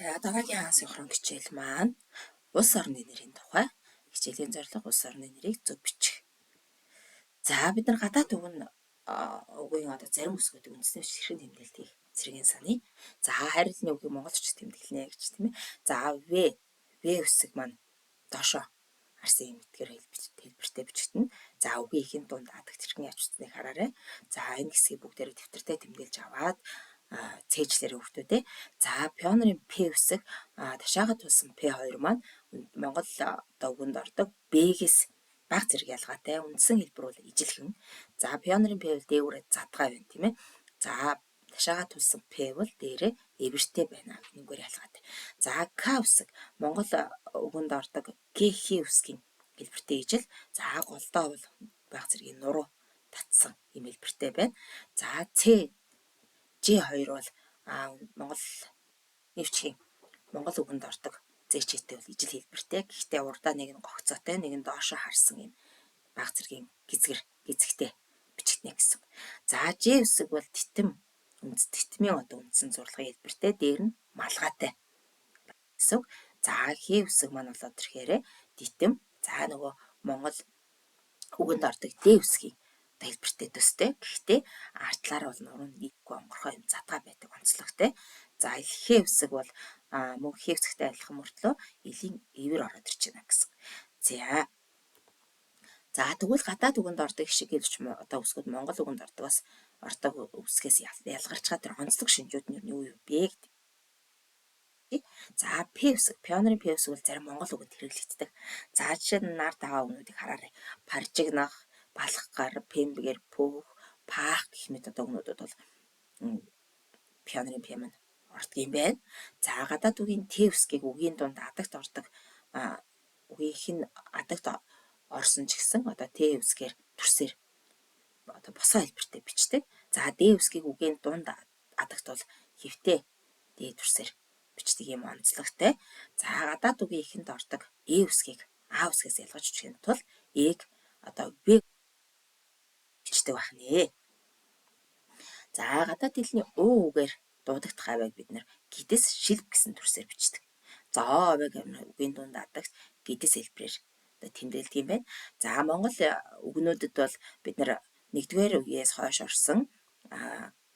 За дараагийн синхрон хичээл маань улс орны нэрийн тухай. Хичээлийн зорилго улс орны нэрийг зөв бичих. За бид нар гадаад үгийн зарим үсгүүдийг үндснээс хэрхэн тэмдэглэдэг хийх зэргийн саний. За хайрлын үгийг монголч тэмдэглэнэ гэж тийм ээ. За В үсэг маань доошоо харсан юм эдгээр хэлбэртэй бичигдэнэ. За үгийн ихэнд дунд адагт хэрхэн яаж бичснийг хараарай. За энэ хэсгийг бүгдээрээ дэвтэртэй тэмдэглэж аваад цээжлэрээ хүүхдүүдээ. За пионерын П үсэг ташаагаад тулсан П2 маань Монгол үгэнд ордог Б-гээс бага зэрэг ялгаатай. Үндсэн хэлбэр бол ижилхэн. За пионерын П бол дээгүүрээ задгай байна тийм ээ. За ташаагаад тулсан П бол дээрээ эвэртэй байна. Нэггээр ялгаатай. За К үсэг Монгол үгэнд ордог ГХ үсгийн хэлбэртэй ижил. За голдоо бол бага зэргийн нуруу татсан юм хэлбэртэй байна. За Ц Ж2 бол Монгол нэвчгийн Монгол үгэнд ордог зэчтэй бол ижил хэлбэртэй. Гэхдээ урдаа нэг нь гогцоотой, нэг нь доошоо харсан юм бага зэргийн гизэгтэй бичигдэнэ гэсэн. За Ж үсэг бол титмийн үндсэн зурлагын хэлбэртэй, дээр нь малгайтай гэсэн. За Х үсэг маань болоод ирэхээр титэм. За нөгөө Монгол үгэнд ордог Д үсгийн хэлбэртэй төстэй. Гэхдээ артлаар бол нуруу нийтгүй онгорхой юм задгаа байдаг онцлогтой. За Х үсэг бол мөн Х үсэгтэй адилхан мөртлөө элийн эвэр ороод ирж байна гэсэн. За тэгвэл гадаад үгэнд ордог шиг гэвч үсгүүд Монгол үгэнд ордог үсгээс ялгарч байгаа тэр онцлог шинжүүд нь юу вэ гэдэг. За П үсэг, пионерын П үсэг бол зарим Монгол үгэнд хэрэглэгддэг. За жишээ нь нар дагаа үгнүүдийг хараарай. Паржигнах, балхгар, пембгэр, пөөх, паах гэх мэт үгнүүдэд бол пионерын П маань ордог юм байна. За гадаад үгийн Т үсгийг үгийн дунд адагт ордог үгийнх нь адагт орсон ч гэсэн Т үсгээр төрсээр босоо хэлбэртэй бичдэг. За Д үсгийг үгийн дунд адагт бол хэвтэй Д төрсээр бичдэг юм онцлогтой. За гадаад үгийн ихэнд ордог Э үсгийг А үсгээс ялгаж бичих тул Эг В бичдэг байна. За гадаад хэлний У үгээр дуудагдах авийг бид нэр гидэс шилб гэсэн төрсөөр бичдэг. За О авийг үгийн дунд адагт гидэс хэлбэрээр тэмдэглэдэг юм байна. За Монгол үгнүүдэд бол бид нэр 1-р үеэс хойш орсон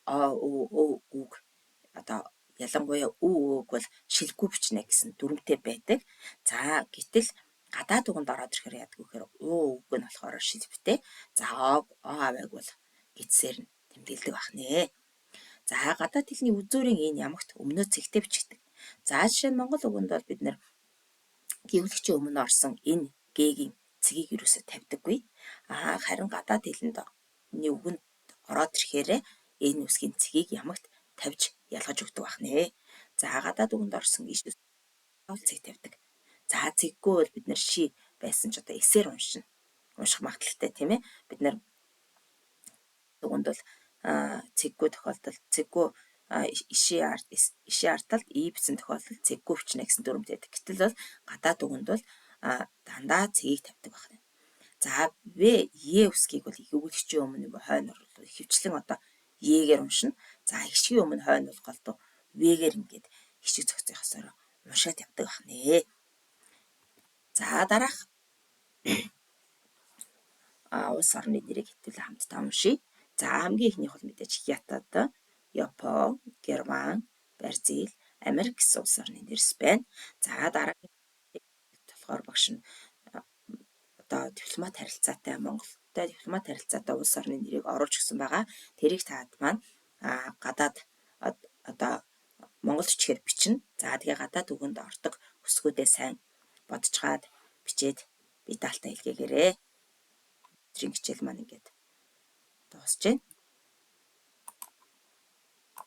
үг ялангуяа үг бол шилбгүй бичнэ гэсэн дүрмтэй байдаг. За гэтэл гадаад үгэнд ороод ирэхээр яадаг вэ гэхээр үг нь болохоор шилбтэй. За О авийг бол гидсээр нь тэмдэглэдэг байна. За гадаад хэлний үзүүрийн энэ ямагт өмнөө цэгтэй бичигдэг. За жишээ нь Монгол үгэнд бол бид нэр гэвлэгчийн өмнө орсон энэ Г-гийн цэгийг юусоо тавьдаггүй. Харин гадаад хэлэнд үгэнд ороод ирэхээр энэ үсгийн цэгийг ямагт тавьж ялгаж өгдөг байна. За гадаад үгэнд орсон иш цэг тавьдаг. За цэггүй бол бид нэр ши байсан ч эсээр унших магадaltaй тийм ээ. Бид нэр үгэнд бол цэггүй тохиолдолд цэггүй ишийн арталд и бичсэн тохиолдолд цэггүй бичнэ гэсэн дүрмтэй байдаг. Гэтэл бол гадаад үгэнд бол дандаа цэгийг тавьдаг байна. За В Е үсгийг бол гэвлэгчийн өмнө хойно ихэвчлэн Е-гээр уншина. За хишгийн өмнө хойно бол голдуу В-гээр ингээд хишиг зохицох ёсоор уншаад явдаг байна. За дараах улс орны нэрийг хэвтүүлээ хамтдаа уншийе. За хамгийн ихнийх бол мэдээж Хятад, Япон, Герман, Бразил, Америк гэсэн улс орны нэрс байна. За дараагийн болохоор багш нь дипломат харилцаатай Монголтой дипломат харилцаатай улс орны нэрийг оруулж өгсөн байгаа. Тэрийг таад маань гадаад Монголд ичгээр бичнэ. За тэгээ гадаад үгэнд ордог үсгүүдээ сайн бодцоод бичээд бие даалтаа илгээгээрэй. Хичээл маань ингээд дуусж байна.